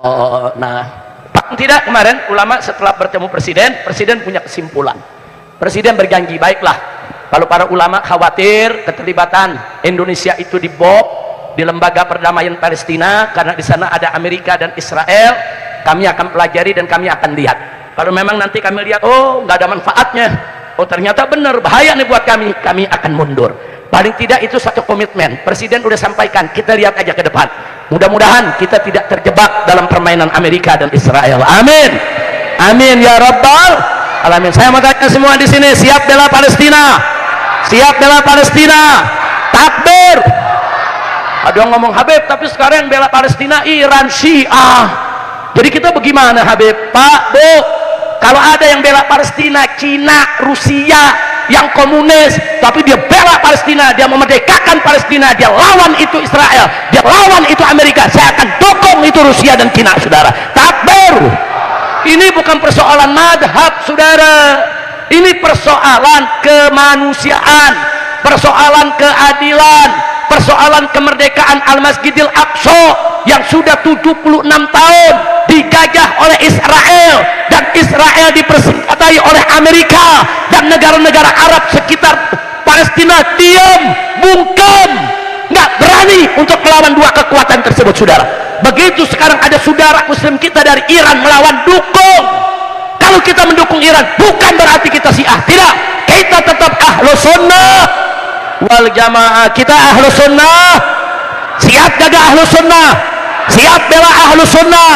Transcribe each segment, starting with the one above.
Nah, paling tidak kemarin ulama setelah bertemu presiden punya kesimpulan. Presiden berjanji, baiklah, kalau para ulama khawatir keterlibatan Indonesia itu dibom di lembaga perdamaian Palestina karena di sana ada Amerika dan Israel, kami akan pelajari dan kami akan lihat. Kalau memang nanti kami lihat, oh nggak ada manfaatnya, oh ternyata benar bahaya nih buat kami akan mundur. Paling tidak itu satu komitmen. Presiden udah sampaikan, kita lihat aja ke depan. Mudah-mudahan kita tidak terjebak dalam permainan Amerika dan Israel. Amin. Amin ya rabbal alamin. Saya mau tanya semua di sini, siap bela Palestina? Siap bela Palestina? Takbir. Ada yang ngomong, Habib, tapi sekarang yang bela Palestina Iran, Syiah. Jadi kita bagaimana, Habib? Pak, Bu, kalau ada yang bela Palestina, Cina, Rusia, yang komunis, tapi dia bela Palestina, dia memerdekakan Palestina, dia lawan itu Israel, dia lawan itu Amerika, saya akan dukung itu Rusia dan Cina, saudara. Takbir. Ini bukan persoalan madhab, saudara, ini persoalan kemanusiaan, persoalan keadilan, persoalan kemerdekaan Al-Masjidil Aqsa yang sudah 76 tahun digajah oleh Israel, dan Israel dipersenjatai oleh Amerika dan negara-negara Arab sekitar Palestina diam, bungkam, nggak berani untuk melawan dua kekuatan tersebut, saudara. Begitu sekarang ada saudara muslim kita dari Iran melawan, dukung. Kalau kita mendukung Iran bukan berarti kita Syiah, tidak, kita tetap Ahlus Sunnah wal Jamaah. Kita Ahlus Sunnah, siap jaga Ahlus Sunnah, siap bela Ahlus Sunnah,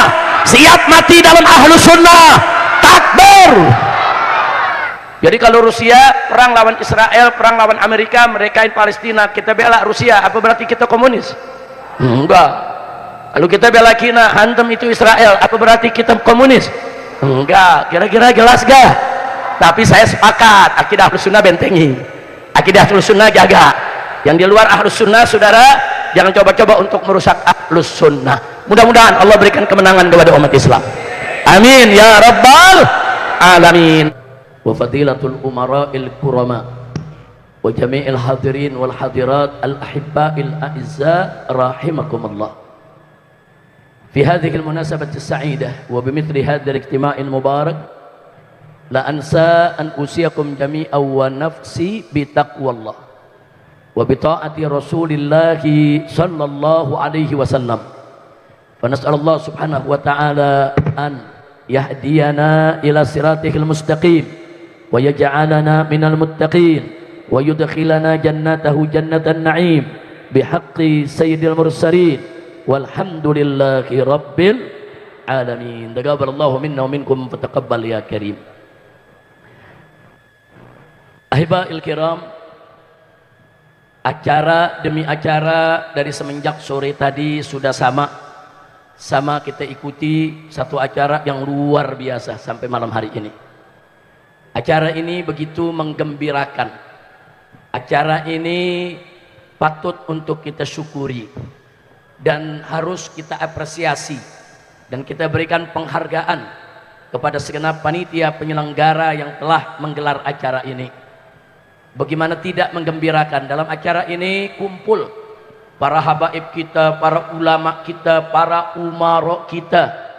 siap mati dalam Ahlus Sunnah. Takbir. Jadi kalau Rusia perang lawan Israel, perang lawan Amerika, merekain Palestina, kita bela Rusia, apa berarti kita komunis? Enggak. Kalau kita bela Cina, hantam itu Israel, apa berarti kita komunis? Enggak. Kira-kira jelas gak? Tapi saya sepakat, akidah Ahlus Sunnah bentengi, akidah Ahlus Sunnah jaga. Yang di luar Ahlus Sunnah, saudara, jangan coba-coba untuk merusak Ahlus Sunnah. Mudah-mudahan Allah berikan kemenangan kepada umat Islam. Amin ya rabbal alamin. Wa fadilatul umara'il kurama wa jami'il hadirin wal hadirat al ahibba'il a'izza rahimakumullah. Fi hadhihi al munasabati as-sa'idah wa bimithli hadha al ijtima'il mubarak la ansa an usiyakum jami'an wa nafsi bi taqwallah wa bi ta'ati Rasulillah sallallahu alaihi wasallam. Fa nas'alullah subhanahu wa ta'ala an yahdiyana ila siratihil mustaqim wa yaj'alana minal muttaqin wa yudkhilana jannatahu jannatan na'im bihaqqi sayyidil mursalin walhamdulillahi rabbil alamin. Taqabbalallahu minna wa minkum fataqabbal ya karim. Ahiba'il kiram, acara demi acara dari semenjak sore tadi sudah sama kita ikuti satu acara yang luar biasa sampai malam hari ini. Acara ini begitu menggembirakan. Acara ini patut untuk kita syukuri dan harus kita apresiasi, dan kita berikan penghargaan kepada segenap panitia penyelenggara yang telah menggelar acara ini. Bagaimana tidak menggembirakan, dalam acara ini kumpul para habaib kita, para ulama kita, para umarok kita.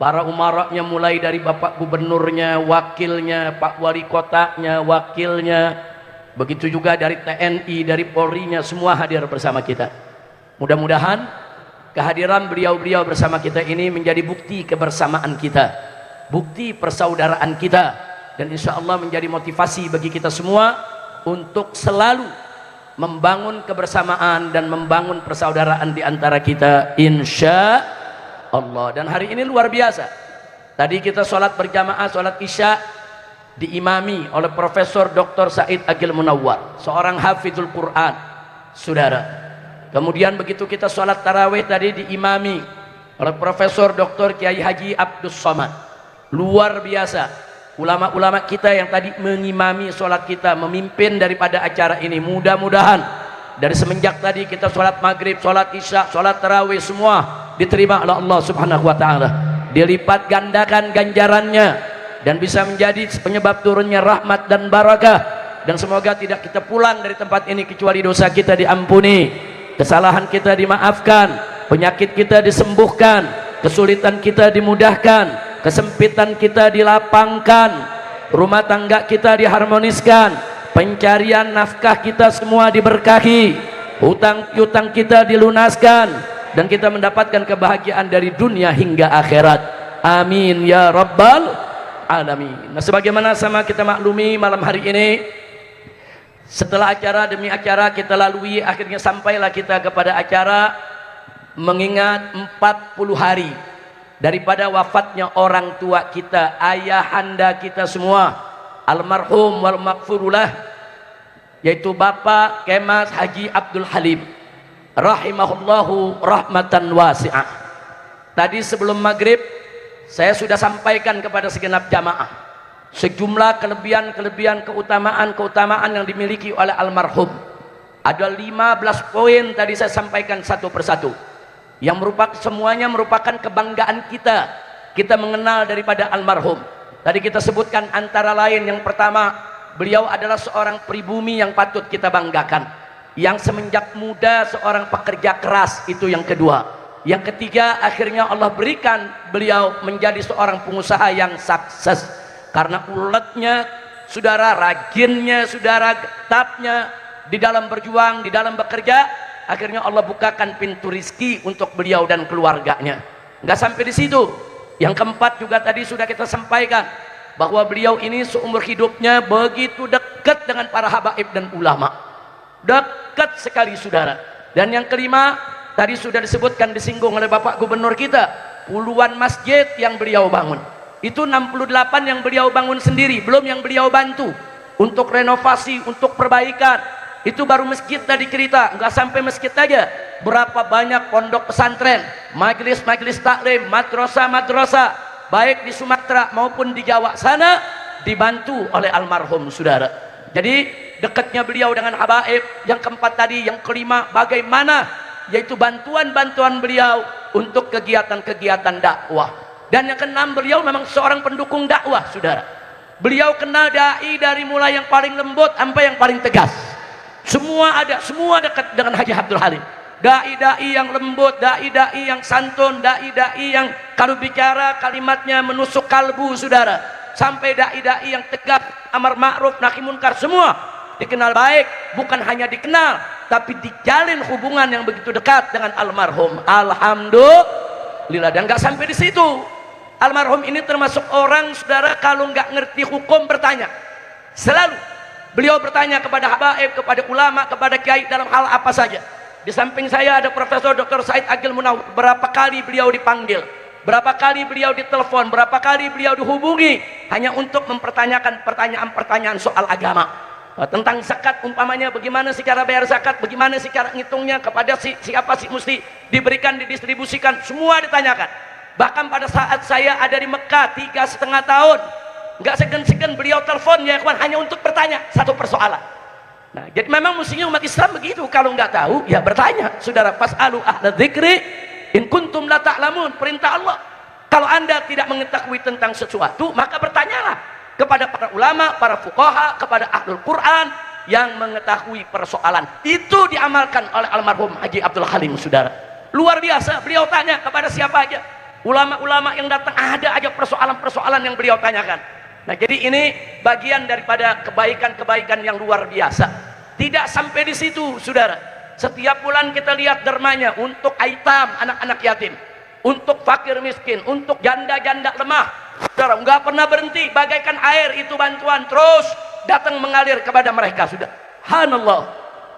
Para umaroknya mulai dari Bapak Gubernurnya, wakilnya, Pak Wali Kotanya, wakilnya, begitu juga dari TNI, dari Polri-nya, semua hadir bersama kita. Mudah-mudahan kehadiran beliau-beliau bersama kita ini menjadi bukti kebersamaan kita, bukti persaudaraan kita, dan insya Allah menjadi motivasi bagi kita semua untuk selalu membangun kebersamaan dan membangun persaudaraan di antara kita, insya Allah. Dan hari ini luar biasa. Tadi kita sholat berjamaah, sholat isya diimami oleh Profesor Dr. Said Agil Munawwar, seorang hafizul Quran, saudara. Kemudian begitu kita sholat tarawih tadi diimami oleh Profesor Dr. Kiai Haji Abdus Somad. Luar biasa. Ulama-ulama kita yang tadi mengimami sholat kita, memimpin daripada acara ini. Mudah-mudahan dari semenjak tadi kita sholat maghrib, sholat isya, sholat tarawih, semua diterima oleh Allah subhanahu wa ta'ala, dilipat gandakan ganjarannya, dan bisa menjadi penyebab turunnya rahmat dan barakah. Dan semoga tidak kita pulang dari tempat ini kecuali dosa kita diampuni, kesalahan kita dimaafkan, penyakit kita disembuhkan, kesulitan kita dimudahkan, kesempitan kita dilapangkan, rumah tangga kita diharmoniskan, pencarian nafkah kita semua diberkahi, hutang-hutang kita dilunaskan, dan kita mendapatkan kebahagiaan dari dunia hingga akhirat. Amin ya rabbal alamin. Nah, sebagaimana sama kita maklumi malam hari ini, setelah acara demi acara kita lalui, akhirnya sampailah kita kepada acara mengingat 40 hari daripada wafatnya orang tua kita, ayahanda kita semua, almarhum wal maghfurullah, yaitu Bapak Kemas Haji Abdul Halim rahimahullahu rahmatan wasi'ah. Tadi sebelum maghrib saya sudah sampaikan kepada segenap jamaah sejumlah kelebihan-kelebihan, keutamaan-keutamaan yang dimiliki oleh almarhum. Ada 15 poin tadi saya sampaikan satu persatu, yang semuanya merupakan kebanggaan kita. Kita mengenal daripada almarhum. Tadi kita sebutkan antara lain, yang pertama, beliau adalah seorang pribumi yang patut kita banggakan, yang semenjak muda seorang pekerja keras, itu yang kedua. Yang ketiga, akhirnya Allah berikan beliau menjadi seorang pengusaha yang sukses karena uletnya saudara, rajinnya saudara, getapnya di dalam berjuang, di dalam bekerja. Akhirnya Allah bukakan pintu rizki untuk beliau dan keluarganya. Nggak sampai di situ. Yang keempat juga tadi sudah kita sampaikan bahwa beliau ini seumur hidupnya begitu dekat dengan para habaib dan ulama. Dekat sekali saudara. Dan yang kelima, tadi sudah disebutkan, disinggung oleh Bapak Gubernur kita, puluhan masjid yang beliau bangun. Itu 68 yang beliau bangun sendiri, belum yang beliau bantu untuk renovasi, untuk perbaikan. Itu baru masjid tadi cerita, nggak sampai masjid aja. Berapa banyak pondok pesantren, majelis-majelis taklim, madrasah-madrasah, baik di Sumatera maupun di Jawa sana, dibantu oleh almarhum saudara. Jadi dekatnya beliau dengan habaib. Yang keempat tadi, yang kelima, bagaimana, yaitu bantuan-bantuan beliau untuk kegiatan-kegiatan dakwah. Dan yang keenam, beliau memang seorang pendukung dakwah saudara. Beliau kenal dai dari mulai yang paling lembut sampai yang paling tegas. Semua ada, semua dekat dengan Haji Abdul Halim. Dai-dai yang lembut, dai-dai yang santun, dai-dai yang kalau bicara kalimatnya menusuk kalbu saudara, sampai dai-dai yang tegas, amar ma'ruf nahi munkar, semua dikenal baik. Bukan hanya dikenal, tapi dijalin hubungan yang begitu dekat dengan almarhum. Alhamdulillah. Dan nggak sampai di situ, almarhum ini termasuk orang saudara, kalau nggak ngerti hukum bertanya. Selalu beliau bertanya kepada habaib, kepada ulama, kepada kiai dalam hal apa saja. Di samping saya ada Profesor Dr. Said Agil Munawwir. Berapa kali beliau dipanggil, berapa kali beliau ditelepon, berapa kali beliau dihubungi hanya untuk mempertanyakan pertanyaan-pertanyaan soal agama. Tentang zakat umpamanya, bagaimana sih cara bayar zakat, bagaimana sih cara ngitungnya, kepada siapa sih mesti diberikan, didistribusikan, semua ditanyakan. Bahkan pada saat saya ada di Mekah 3,5 tahun, nggak segan-segan beliau telepon ya kawan, hanya untuk bertanya satu persoalan. Nah, jadi memang mestinya umat Islam begitu, kalau nggak tahu ya bertanya saudara. Fas'alu ahla dzikri in kuntum la ta'lamun, perintah Allah. Kalau anda tidak mengetahui tentang sesuatu, maka bertanyalah kepada para ulama, para fuqaha, kepada ahlul Quran yang mengetahui persoalan. Itu diamalkan oleh almarhum Haji Abdul Halim saudara. Luar biasa, beliau tanya kepada siapa aja, ulama-ulama yang datang ada aja persoalan-persoalan yang beliau tanyakan. Nah, jadi ini bagian daripada kebaikan-kebaikan yang luar biasa. Tidak sampai di situ saudara, setiap bulan kita lihat dermanya untuk aitam, anak-anak yatim, untuk fakir miskin, untuk janda-janda lemah saudara, nggak pernah berhenti. Bagaikan air itu bantuan terus datang mengalir kepada mereka sudah. Subhanallah,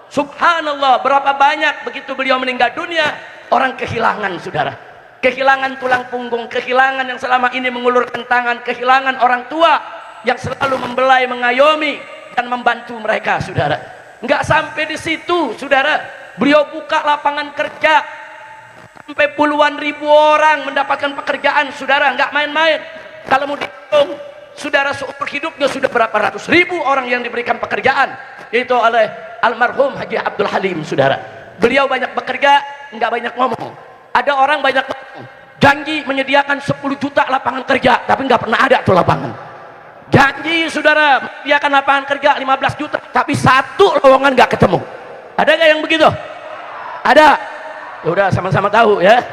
subhanallah, berapa banyak begitu beliau meninggal dunia orang kehilangan saudara, kehilangan tulang punggung, kehilangan yang selama ini mengulurkan tangan, kehilangan orang tua yang selalu membelai, mengayomi dan membantu mereka saudara. Nggak sampai di situ saudara, beliau buka lapangan kerja sampai puluhan ribu orang mendapatkan pekerjaan saudara, nggak main-main. Kalau mau dihitung saudara, seumur hidupnya sudah berapa ratus ribu orang yang diberikan pekerjaan, yaitu oleh almarhum Haji Abdul Halim saudara. Beliau banyak bekerja, nggak banyak ngomong. Ada orang banyak janji menyediakan 10 juta lapangan kerja, tapi nggak pernah ada tuh lapangan. Janji saudara menyediakan lapangan kerja 15 juta, tapi satu lowongan nggak ketemu. Ada nggak yang begitu? Ada. Ya udah, sama-sama tahu ya.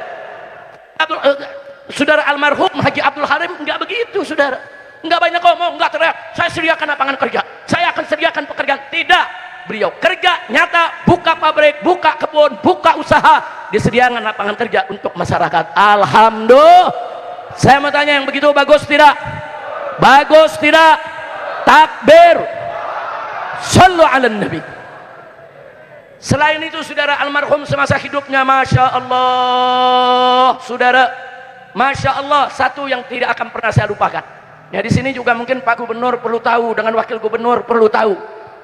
Saudara almarhum Haji Abdul Halim enggak begitu, saudara. Enggak banyak ngomong, enggak teriak, saya sediakan lapangan kerja, saya akan sediakan pekerjaan. Tidak, beliau kerja nyata, buka pabrik, buka kebun, buka usaha, disediakan lapangan kerja untuk masyarakat. Alhamdulillah. Saya mau tanya, yang begitu bagus tidak? Bagus tidak? Takbir. Sallu ala nabi. Selain itu, saudara, almarhum semasa hidupnya, masya Allah, saudara, masya Allah, satu yang tidak akan pernah saya lupakan. Ya, di sini juga mungkin Pak Gubernur perlu tahu, dengan Wakil Gubernur perlu tahu.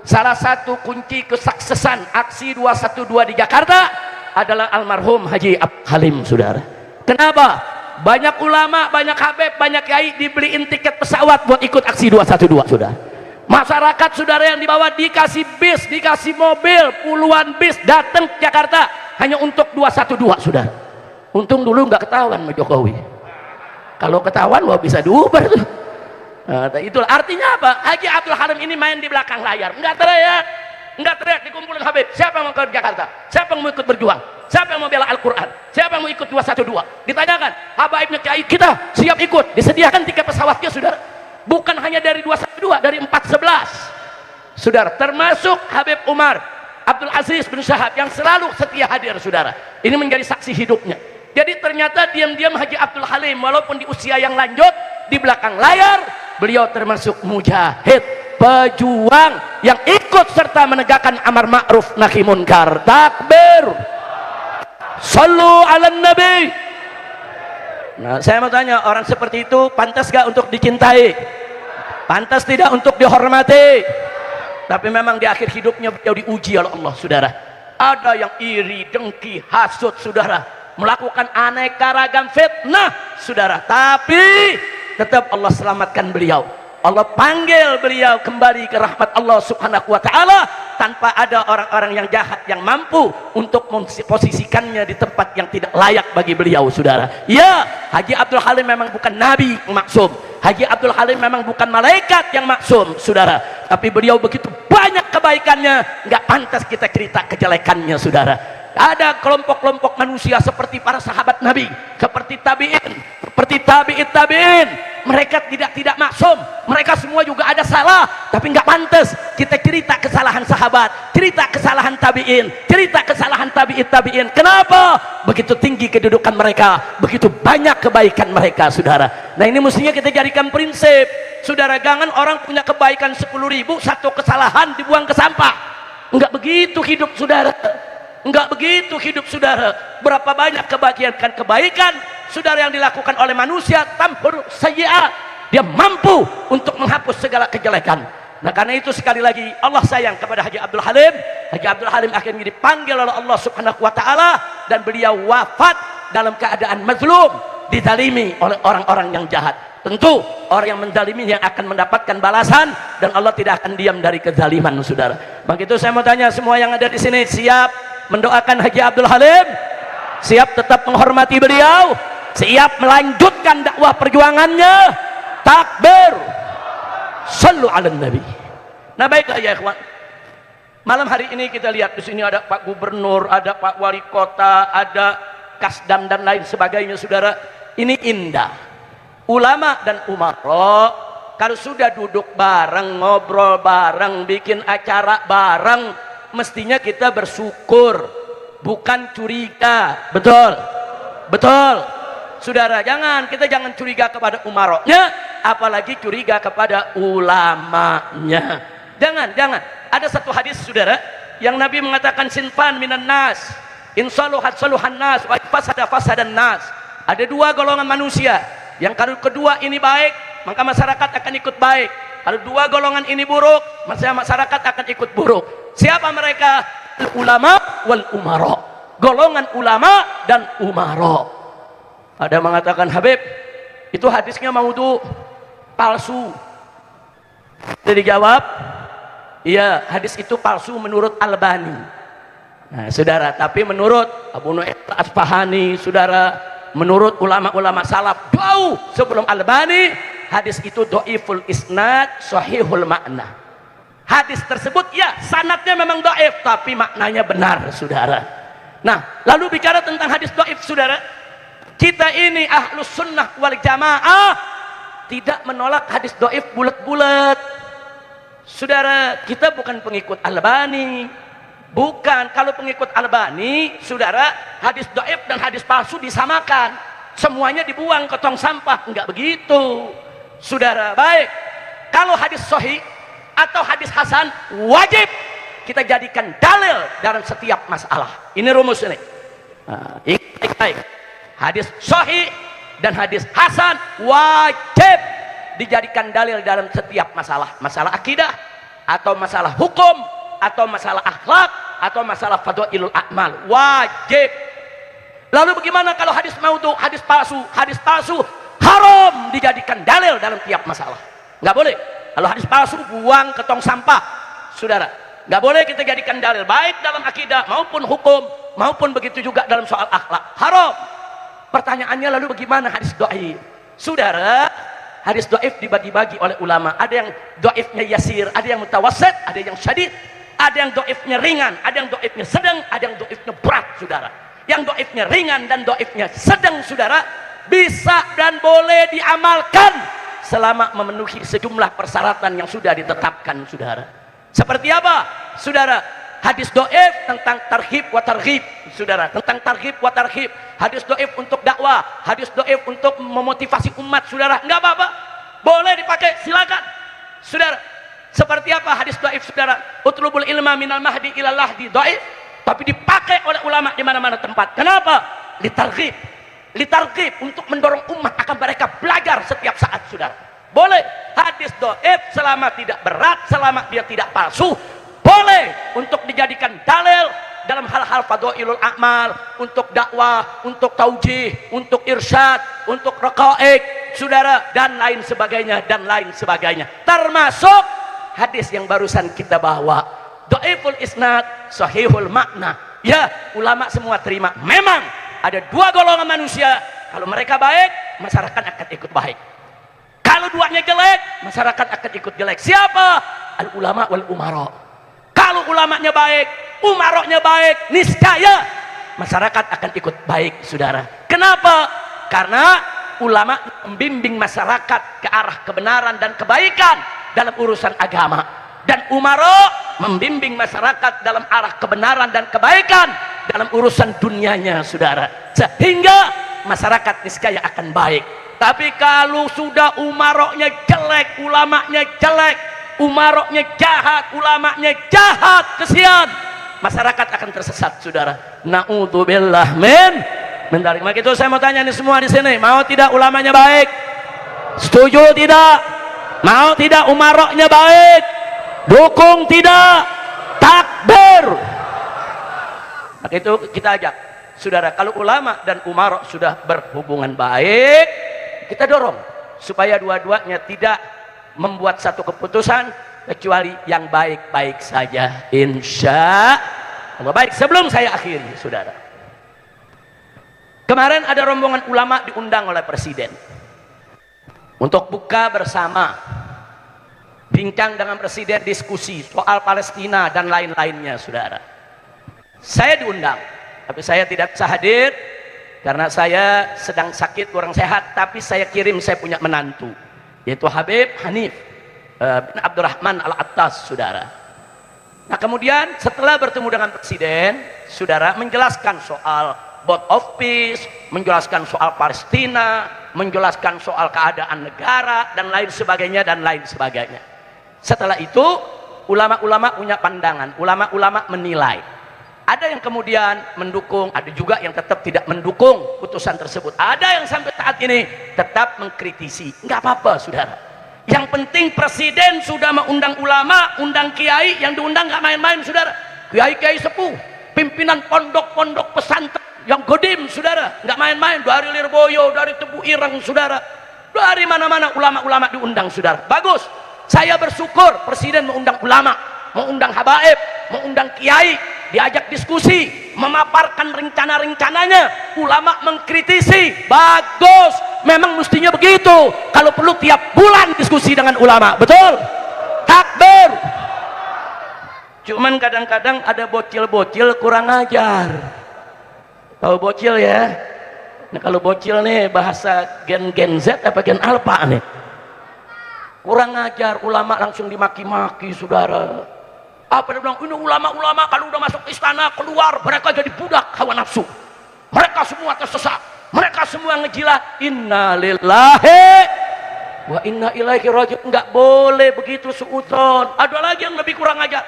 Salah satu kunci kesuksesan aksi 212 di Jakarta adalah almarhum Haji Abdul Halim, saudara. Kenapa? Banyak ulama, banyak habib, banyak kiai dibeliin tiket pesawat buat ikut aksi 212, saudara. Masyarakat, saudara, yang dibawa dikasih bis, dikasih mobil, puluhan bis datang ke Jakarta hanya untuk 212, saudara. Untung dulu nggak ketahuan sama Jokowi. Kalau ketahuan, wah bisa diuber tuh. Nah, itulah artinya apa? Haji Abdul Halim ini main di belakang layar, nggak teriak dikumpulin habib. Siapa yang mau ke Jakarta? Siapa yang mau ikut berjuang? Siapa yang mau bela Al-Quran? Siapa yang mau ikut 212? Ditanyakan, habaibnya kiai kita siap ikut, disediakan tiket pesawatnya, saudara. Bukan hanya dari 212, dari 411, saudara, termasuk Habib Umar Abdul Aziz bin Syahab yang selalu setia hadir, saudara. Ini menjadi saksi hidupnya. Jadi ternyata diam-diam Haji Abdul Halim walaupun di usia yang lanjut, di belakang layar beliau termasuk mujahid, pejuang yang ikut serta menegakkan amar ma'ruf nahi munkar. Takbir. Sallu ala nabi. Nah, saya mau tanya, orang seperti itu pantas gak untuk dicintai? Pantas tidak untuk dihormati? Tapi memang di akhir hidupnya beliau diuji oleh Allah, saudara. Ada yang iri, dengki, hasut, saudara, melakukan aneka ragam fitnah, saudara. Tapi tetap Allah selamatkan beliau. Allah panggil beliau kembali ke rahmat Allah subhanahu wa ta'ala, tanpa ada orang-orang yang jahat yang mampu untuk memposisikannya di tempat yang tidak layak bagi beliau, saudara. Ya, Haji Abdul Halim memang bukan nabi maksum, Haji Abdul Halim memang bukan malaikat yang maksum, saudara. Tapi beliau begitu banyak kebaikannya, nggak pantas kita cerita kejelekannya, saudara. Ada kelompok-kelompok manusia seperti para sahabat Nabi, seperti tabi'in, seperti tabi'in, mereka tidak maksum, mereka semua juga ada salah, tapi nggak pantas kita cerita kesalahan sahabat, cerita kesalahan tabi'in, cerita kesalahan tabi'in. Kenapa? Begitu tinggi kedudukan mereka, begitu banyak kebaikan mereka, saudara. Nah, ini mestinya kita jadikan prinsip, saudara. Jangan orang punya kebaikan 10.000, satu kesalahan dibuang ke sampah. Enggak begitu hidup, saudara. Enggak begitu hidup, saudara. Berapa banyak kebaikan saudara yang dilakukan oleh manusia, tampur sayyi'at, dia mampu untuk menghapus segala kejelekan. Nah, karena itu sekali lagi Allah sayang kepada Haji Abdul Halim. Haji Abdul Halim akhirnya dipanggil oleh Allah subhanahu wa ta'ala, dan beliau wafat dalam keadaan mazlum, dizalimi oleh orang-orang yang jahat. Tentu orang yang menzalimi yang akan mendapatkan balasan, dan Allah tidak akan diam dari kezaliman, saudara. Begitu saya mau tanya, semua yang ada di sini siap mendoakan Haji Abdul Halim? Siap tetap menghormati beliau? Siap melanjutkan dakwah perjuangannya? Takbir. Sallu ala nabi. Nah, baiklah ya ikhwan, malam hari ini kita lihat di sini ada Pak Gubernur, ada Pak Wali Kota, ada Kasdam dan lain sebagainya, saudara. Ini indah. Ulama dan umara kalau sudah duduk bareng, ngobrol bareng, bikin acara bareng, mestinya kita bersyukur, bukan curiga. Betul? Betul, saudara. Kita jangan curiga kepada umaroknya, apalagi curiga kepada ulamanya. Jangan. Ada satu hadis, saudara, yang Nabi mengatakan sinfan minan nas, insaluhat saluhan nas, wa fasada fasadan nas. Ada dua golongan manusia, yang kalau kedua ini baik, maka masyarakat akan ikut baik. Kalau dua golongan ini buruk, maka masyarakat akan ikut buruk. Siapa mereka? Ulama wal umara. Golongan ulama dan umara. Ada mengatakan, Habib, itu hadisnya maudhu, palsu. Jadi jawab, iya, hadis itu palsu menurut Albani. Nah, saudara, tapi menurut Abu Nu'aim Al-Asfahani, saudara, menurut ulama-ulama salaf jauh sebelum Albani, hadis itu dhaiful isnad, sahihul makna. Hadis tersebut ya sanadnya memang dhaif, tapi maknanya benar, saudara. Nah, lalu bicara tentang hadis dhaif, saudara, Kita ini ahlus sunnah wal jamaah tidak menolak hadis doif bulat-bulat. Saudara, kita bukan pengikut Albani. Bukan. Kalau pengikut Albani, saudara, hadis doif dan hadis palsu disamakan. Semuanya dibuang ke tong sampah. Enggak begitu. Saudara, baik. Kalau hadis sahih atau hadis hasan, wajib kita jadikan dalil dalam setiap masalah. Ini rumus ini. Nah, baik. Hadis sahih dan hadis hasan wajib dijadikan dalil dalam setiap masalah. Masalah akidah, atau masalah hukum, atau masalah akhlak, atau masalah fadhailul a'mal. Wajib. Lalu bagaimana kalau hadis maudhu, hadis palsu? Hadis palsu haram dijadikan dalil dalam tiap masalah. Nggak boleh. Kalau hadis palsu buang ke tong sampah. Saudara, nggak boleh kita jadikan dalil baik dalam akidah maupun hukum, maupun begitu juga dalam soal akhlak. Haram. Pertanyaannya lalu bagaimana hadis dhaif? Saudara, hadis dhaif dibagi-bagi oleh ulama. Ada yang dhaifnya yasir, ada yang mutawassit, ada yang syadid, ada yang dhaifnya ringan, ada yang dhaifnya sedang, ada yang dhaifnya berat, saudara. Yang dhaifnya ringan dan dhaifnya sedang, saudara, bisa dan boleh diamalkan selama memenuhi sejumlah persyaratan yang sudah ditetapkan, saudara. Seperti apa, saudara? Hadis dhaif tentang tarhib wa targhib, saudara, tentang tarhib wa tarhib. Hadis dhaif untuk dakwah, hadis dhaif untuk memotivasi umat, saudara. Enggak apa-apa, boleh dipakai, silakan, saudara. Seperti apa hadis dhaif, saudara? Utlubul ilma minal mahdi ilal lahdi, dhaif, tapi dipakai oleh ulama di mana-mana tempat. Kenapa? Litarghib, litarghib, untuk mendorong umat akan mereka belajar setiap saat, saudara. Boleh hadis dhaif selama tidak berat, selama dia tidak palsu, boleh untuk dijadikan dalil dalam hal-hal fadhailul a'mal, untuk dakwah, untuk taujih, untuk irsyad, untuk raqaiq, saudara, dan lain sebagainya, dan lain sebagainya. Termasuk hadis yang barusan kita bawa, dhaiful isnad, sahihul makna. Ya, ulama semua terima. Memang ada dua golongan manusia, kalau mereka baik, masyarakat akan ikut baik. Kalau duanya jelek, masyarakat akan ikut jelek. Siapa? Al ulama wal umara. Kalau ulamanya baik, umaroknya baik, niscaya masyarakat akan ikut baik, saudara. Kenapa? Karena ulama membimbing masyarakat ke arah kebenaran dan kebaikan dalam urusan agama, dan umarok membimbing masyarakat dalam arah kebenaran dan kebaikan dalam urusan dunianya, saudara. Sehingga masyarakat niscaya akan baik. Tapi kalau sudah umaroknya jelek, ulamanya jelek, umaroknya jahat, ulamanya jahat, kesian, masyarakat akan tersesat, saudara. Na'udzubillah min dzalik. Maka itu saya mau tanya nih semua di sini, mau tidak ulamanya baik? Setuju tidak? Mau tidak umaroknya baik? Dukung tidak? Takbir. Maka itu kita ajak, saudara, kalau ulama dan umarok sudah berhubungan baik, kita dorong supaya dua-duanya tidak membuat satu keputusan kecuali yang baik-baik saja, insya Allah. Baik, sebelum saya akhiri, saudara, kemarin ada rombongan ulama diundang oleh presiden untuk buka bersama, bincang dengan presiden, diskusi soal Palestina dan lain-lainnya, saudara. Saya diundang, tapi saya tidak bisa hadir karena saya sedang sakit, kurang sehat. Tapi saya kirim, saya punya menantu, yaitu Habib Hanif bin Abdurrahman Al-Attas, saudara. Nah, kemudian setelah bertemu dengan presiden, saudara, menjelaskan soal board of peace, menjelaskan soal Palestina, menjelaskan soal keadaan negara dan lain sebagainya, dan lain sebagainya. Setelah itu ulama-ulama punya pandangan, ulama-ulama menilai. Ada yang kemudian mendukung, ada juga yang tetap tidak mendukung putusan tersebut. Ada yang sampai saat ini tetap mengkritisi. Enggak apa-apa, saudara. Yang penting presiden sudah mengundang ulama, undang kiai, yang diundang nggak main-main, saudara. Kiai-kiai sepuh, pimpinan pondok-pondok pesantren yang godim, saudara, nggak main-main. Dari Lirboyo, dari Tebu Ireng, saudara, dari mana-mana ulama-ulama diundang, saudara. Bagus. Saya bersyukur presiden mengundang ulama, mengundang habaib, mengundang kiai, diajak diskusi, memaparkan rencana-rencananya, ulama mengkritisi. Bagus, memang mestinya begitu. Kalau perlu tiap bulan diskusi dengan ulama, betul? Takbir. Cuman kadang-kadang ada bocil-bocil kurang ajar. Tahu bocil ya? Nah kalau bocil nih bahasa gen Z apa gen alpha nih, kurang ngajar, ulama langsung dimaki-maki saudara. Apa dia bilang, ini ulama-ulama kalau udah masuk istana keluar mereka jadi budak hawa nafsu, mereka semua tersesat, mereka semua ngejilat. Innalillahi wa inna ilaihi raji'un. Nggak boleh begitu suudzon. Ada lagi yang lebih kurang ajar.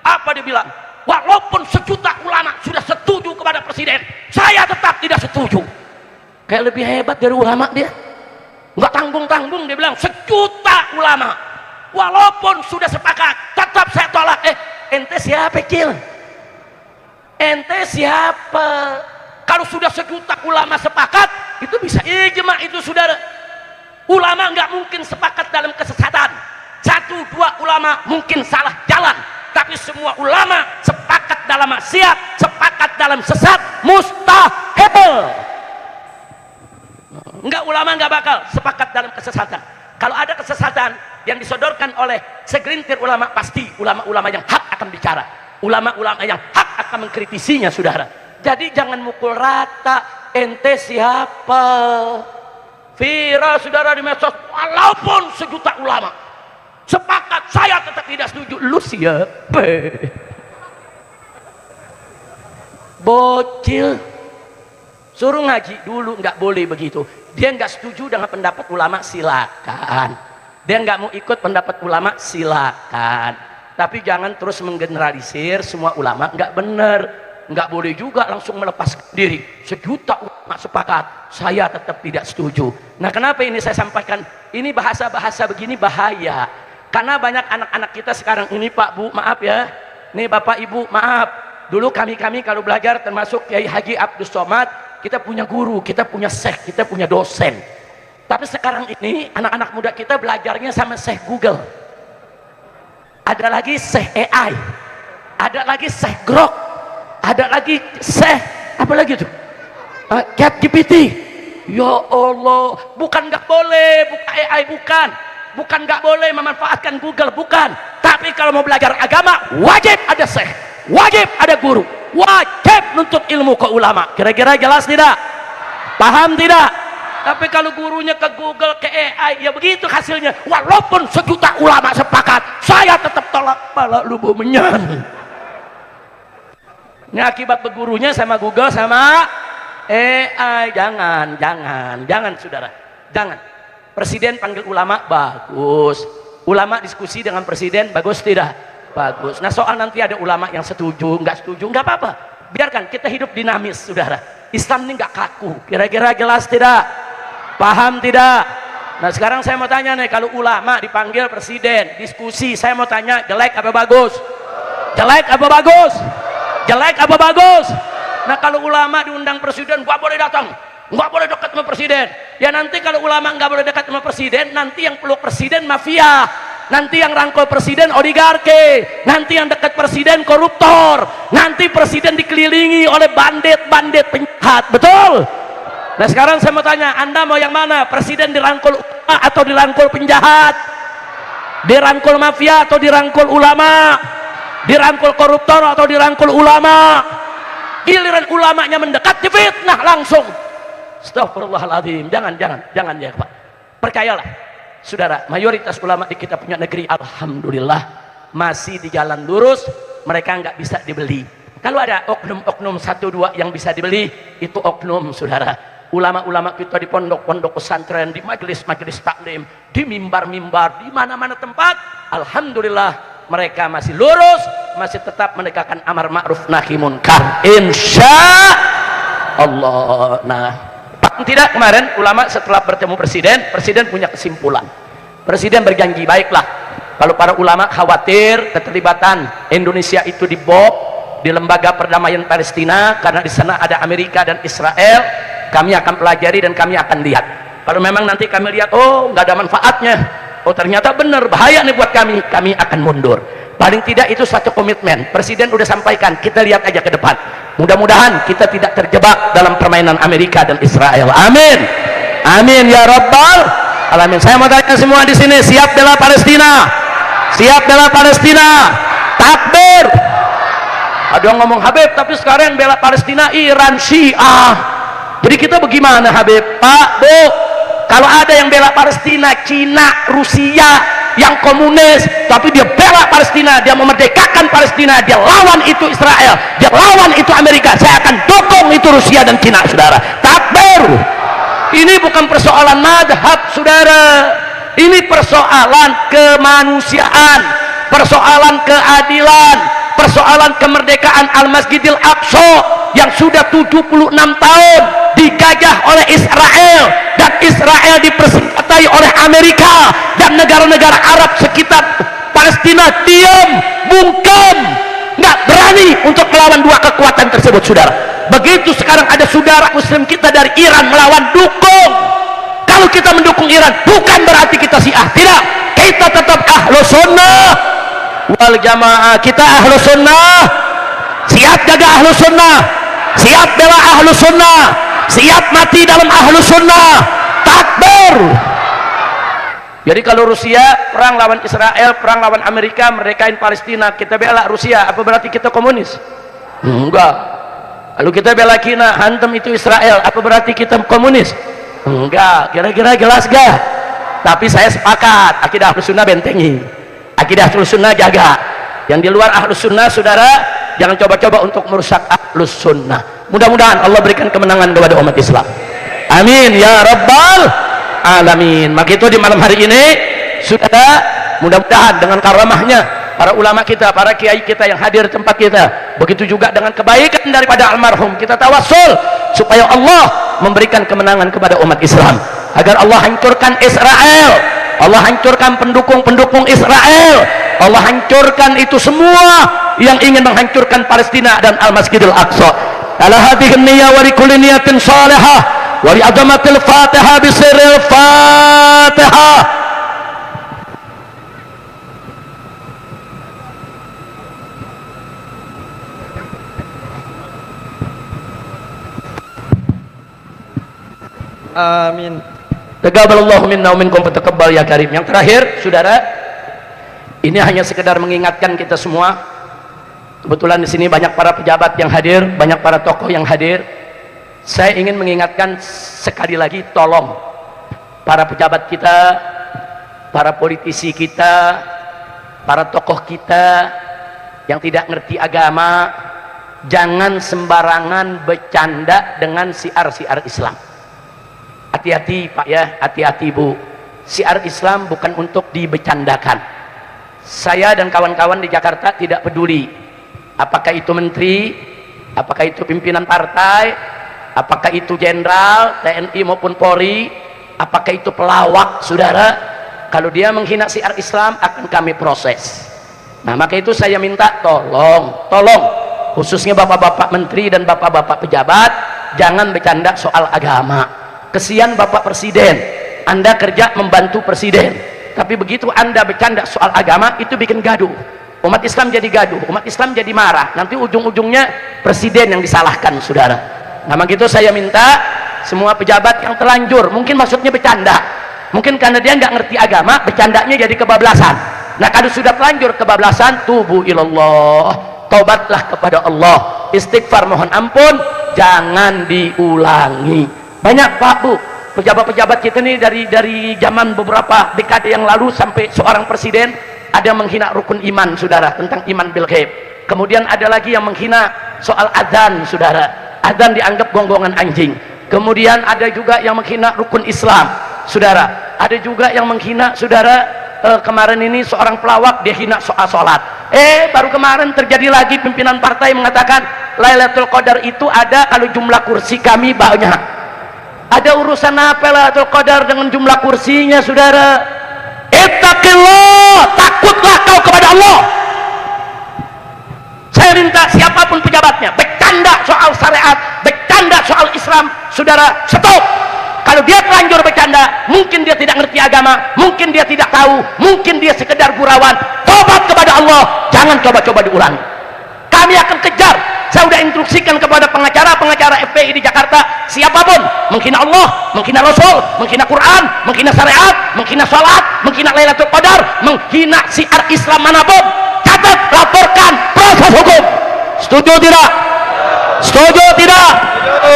Apa dia bilang, walaupun sejuta ulama sudah setuju kepada presiden, saya tetap tidak setuju. Kayak lebih hebat dari ulama dia, nggak tanggung-tanggung. Dia bilang sejuta ulama walaupun sudah sepakat tetap saya tolak. Ente siapa Cil? Ente siapa? Kalau sudah sejuta ulama sepakat itu bisa ijma itu saudara. Ulama nggak mungkin sepakat dalam kesesatan. Satu dua ulama mungkin salah jalan, tapi semua ulama sepakat dalam maksiat, sepakat dalam sesat, mustahil. Enggak, ulama enggak bakal sepakat dalam kesesatan. Kalau ada kesesatan yang disodorkan oleh segelintir ulama, pasti ulama-ulama yang hak akan bicara, ulama-ulama yang hak akan mengkritisinya saudara. Jadi jangan mukul rata. Ente siapa? Viral saudara di medsos, walaupun sejuta ulama sepakat saya tetap tidak setuju. Lu siapa? Bocil, suruh ngaji dulu, nggak boleh begitu. Dia nggak setuju dengan pendapat ulama, silakan. Dia nggak mau ikut pendapat ulama, silakan. Tapi jangan terus menggeneralisir semua ulama, nggak benar. Nggak boleh juga langsung melepas diri. Sejuta ulama sepakat, saya tetap tidak setuju. Nah kenapa ini saya sampaikan? Ini bahasa-bahasa begini bahaya. Karena banyak anak-anak kita sekarang ini, Pak Bu maaf ya, nih Bapak Ibu maaf. Dulu kami kalau belajar termasuk Kiai Haji Abdus Somad, kita punya guru, kita punya syekh, kita punya dosen. Tapi sekarang ini anak-anak muda kita belajarnya sama syekh Google. Ada lagi syekh AI, ada lagi syekh Grok, ada lagi syekh apa lagi tuh? ChatGPT. Ya Allah, bukan nggak boleh buka AI, bukan nggak boleh memanfaatkan Google, bukan. Tapi kalau mau belajar agama wajib ada syekh, wajib ada guru, wajib nuntut ilmu ke ulama. Kira-kira jelas tidak? Paham tidak? Tapi kalau gurunya ke Google, ke AI, ya begitu hasilnya. Walaupun sejuta ulama sepakat, saya tetap tolak. Pala lu bau menyan. Ini akibat bergurunya sama Google sama AI. Jangan saudara, jangan. Presiden panggil ulama, bagus. Ulama diskusi dengan presiden, bagus tidak? Bagus. Nah soal nanti ada ulama yang setuju, nggak setuju, nggak apa-apa. Biarkan, kita hidup dinamis saudara. Islam ini nggak kaku. Kira-kira jelas tidak? Paham tidak? Nah sekarang saya mau tanya nih, kalau ulama dipanggil presiden diskusi, saya mau tanya, jelek apa bagus? Jelek apa bagus? Jelek apa bagus? Nah kalau ulama diundang presiden, nggak boleh datang, nggak boleh dekat sama presiden. Ya nanti kalau ulama nggak boleh dekat sama presiden, nanti yang peluk presiden mafia, nanti yang rangkul presiden oligarki, nanti yang dekat presiden koruptor, nanti presiden dikelilingi oleh bandit-bandit penjahat. Betul? Nah sekarang saya mau tanya, Anda mau yang mana? Presiden dirangkul ulama atau dirangkul penjahat? Dirangkul mafia atau dirangkul ulama? Dirangkul koruptor atau dirangkul ulama? Giliran ulamanya mendekat difitnah langsung. Astagfirullahaladzim. Jangan ya Pak. Percayalah saudara, mayoritas ulama di kita punya negeri alhamdulillah masih di jalan lurus, mereka nggak bisa dibeli. Kalau ada oknum-oknum satu dua yang bisa dibeli, itu oknum saudara. Ulama-ulama kita di pondok-pondok pesantren, di majelis-majelis taklim, di mimbar-mimbar, di mana-mana tempat, alhamdulillah mereka masih lurus, masih tetap menegakkan amar ma'ruf nahi munkar, insya Allah. Nah tidak, kemarin ulama setelah bertemu presiden punya kesimpulan. Presiden berjanji, baiklah kalau para ulama khawatir keterlibatan Indonesia itu dibom di lembaga perdamaian Palestina karena di sana ada Amerika dan Israel, kami akan pelajari dan kami akan lihat. Kalau memang nanti kami lihat, oh nggak ada manfaatnya, oh ternyata benar bahaya nih buat kami akan mundur. Paling tidak itu satu komitmen. Presiden udah sampaikan, kita lihat aja ke depan. Mudah-mudahan kita tidak terjebak dalam permainan Amerika dan Israel. Amin. Amin ya Rabbal Alamin. Saya mau tanya semua di sini, siap bela Palestina? Siap bela Palestina? Takbir. Ada yang ngomong Habib, tapi sekarang bela Palestina Iran Syiah. Jadi kita bagaimana Habib? Pak, Bu, kalau ada yang bela Palestina, Cina, Rusia, yang komunis, tapi dia bela Palestina, dia memerdekakan Palestina, dia lawan itu Israel, dia lawan itu Amerika, saya akan dukung itu Rusia dan Cina, saudara. Takbir. Ini bukan persoalan madhab, saudara, ini persoalan kemanusiaan, persoalan keadilan, persoalan kemerdekaan Al-Masjidil Aqsa yang sudah 76 tahun digajah oleh Israel, dan Israel dipersenjatai oleh Amerika dan negara-negara Arab sekitar Palestina diam, bungkam, nggak berani untuk melawan dua kekuatan tersebut, saudara. Begitu sekarang ada saudara muslim kita dari Iran melawan, dukung. Kalau kita mendukung Iran bukan berarti kita Syiah, tidak, kita tetap Ahlus Sunnah wal Jamaah. Kita Ahlus Sunnah, siap jaga Ahlus Sunnah, siap bela Ahlus Sunnah, siap mati dalam Ahlus Sunnah. Takbir. Jadi kalau Rusia perang lawan Israel, perang lawan Amerika, merdekain Palestina, kita bela Rusia, apa berarti kita komunis? Enggak. Lalu kita bela Cina, hantam itu Israel, apa berarti kita komunis? Enggak. Kira-kira jelas gak? Tapi saya sepakat, akidah Ahlus Sunnah bentengi, akidah Ahlus Sunnah jaga. Yang di luar Ahlus Sunnah, saudara, jangan coba-coba untuk merusak Ahlus Sunnah. Mudah-mudahan Allah berikan kemenangan kepada umat Islam. Amin ya rabbal alamin. Maka itu di malam hari ini, saudara, mudah-mudahan dengan karamahnya para ulama kita, para kiai kita yang hadir tempat kita, begitu juga dengan kebaikan daripada almarhum, kita tawassul supaya Allah memberikan kemenangan kepada umat Islam, agar Allah hancurkan Israel, Allah hancurkan pendukung-pendukung Israel, Allah hancurkan itu semua yang ingin menghancurkan Palestina dan Al-Masjidil Aqsa. Ala hadhihi niyyah wa likulli niyatin salihah wa li azamatil Fatihah bi sirril Fatihah. Amin. Taqabbalallahu minna wa minkum fataqabbal ya karim. Yang terakhir, saudara, ini hanya sekedar mengingatkan kita semua. Kebetulan di sini banyak para pejabat yang hadir, banyak para tokoh yang hadir. Saya ingin mengingatkan sekali lagi, tolong para pejabat kita, para politisi kita, para tokoh kita yang tidak ngerti agama, jangan sembarangan bercanda dengan siar-siar Islam. Hati-hati Pak ya, hati-hati Bu. Siar Islam bukan untuk dibecandakan. Saya dan kawan-kawan di Jakarta tidak peduli apakah itu menteri, apakah itu pimpinan partai, apakah itu jenderal TNI maupun Polri, apakah itu pelawak, saudara, kalau dia menghina siar Islam akan kami proses. Nah, maka itu saya minta tolong khususnya bapak-bapak menteri dan bapak-bapak pejabat, jangan bercanda soal agama. Kesian Bapak Presiden, Anda kerja membantu Presiden, tapi begitu Anda bercanda soal agama, itu bikin gaduh. Umat Islam jadi gaduh, umat Islam jadi marah, nanti ujung-ujungnya Presiden yang disalahkan, saudara. Nah, begitu saya minta semua pejabat yang terlanjur, mungkin maksudnya bercanda, mungkin karena dia nggak ngerti agama, bercandanya jadi kebablasan. Nah, kalau sudah terlanjur kebablasan, tubu ilallah, tobatlah kepada Allah, istighfar, mohon ampun, jangan diulangi. Banyak Pak Bu, pejabat-pejabat kita nih dari zaman beberapa dekade yang lalu sampai seorang presiden ada yang menghina rukun iman, saudara, tentang iman bil ghaib. Kemudian ada lagi yang menghina soal adzan, saudara, adzan dianggap gonggongan anjing. Kemudian ada juga yang menghina rukun Islam, saudara. Ada juga yang menghina, saudara, kemarin ini seorang pelawak dia hina soal sholat. Baru kemarin terjadi lagi pimpinan partai mengatakan Lailatul Qadar itu ada kalau jumlah kursi kami banyak. Ada urusan apa Lailatul Qadar dengan jumlah kursinya, saudara? Ittaqillah, takutlah kau kepada Allah. Saya minta siapapun pejabatnya bercanda soal syariat, bercanda soal Islam, saudara, stop. Kalau dia terlanjur bercanda, mungkin dia tidak ngerti agama, mungkin dia tidak tahu, mungkin dia sekedar gurauan. Tobat kepada Allah, jangan coba-coba diulangi. Kami akan kejar. Saya sudah instruksikan kepada pengacara-pengacara FPI di Jakarta, siapapun menghina Allah, menghina Rasul, menghina Quran, menghina syariat, menghina sholat, menghina Lailatul Qadar, menghina syiar Islam manapun, catat, laporkan, proses hukum. Setuju tidak? Setuju tidak?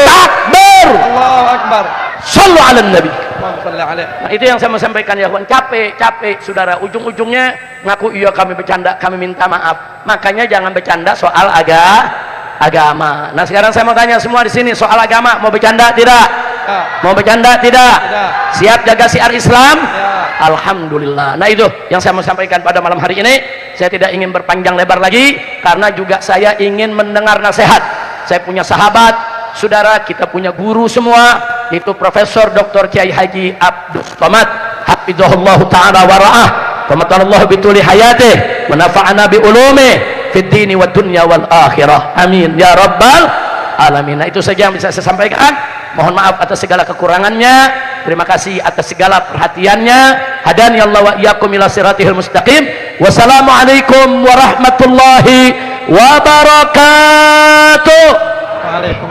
Takbir. Allahu Akbar. Shallu ala nabi. Allahumma shalli alaihi. Nah, itu yang saya mau sampaikan ya kawan. Capek saudara, ujung-ujungnya ngaku iya kami bercanda, kami minta maaf. Makanya jangan bercanda soal agama. Nah, sekarang saya mau tanya semua di sini soal agama, mau bercanda tidak? Ya. Mau bercanda tidak? Tidak. Siap jaga siar Islam? Ya. Alhamdulillah. Nah, itu yang saya mau sampaikan pada malam hari ini. Saya tidak ingin berpanjang lebar lagi karena juga saya ingin mendengar nasihat. Saya punya sahabat, saudara, kita punya guru semua, itu Profesor Dr. Kiai Haji Abdul Somad hafizahullah taala wa ra'ah wa matallahu bituli hayatih wa nafa'ana bi ulumi fid dini wad dunya wal akhirah. Amin ya rabbal alamin. Nah, itu saja yang bisa saya sampaikan. Mohon maaf atas segala kekurangannya. Terima kasih atas segala perhatiannya. Hadani Allah wa iyyakum ila siratihil mustaqim. Wassalamualaikum warahmatullahi wabarakatuh. Waalaikumsalam.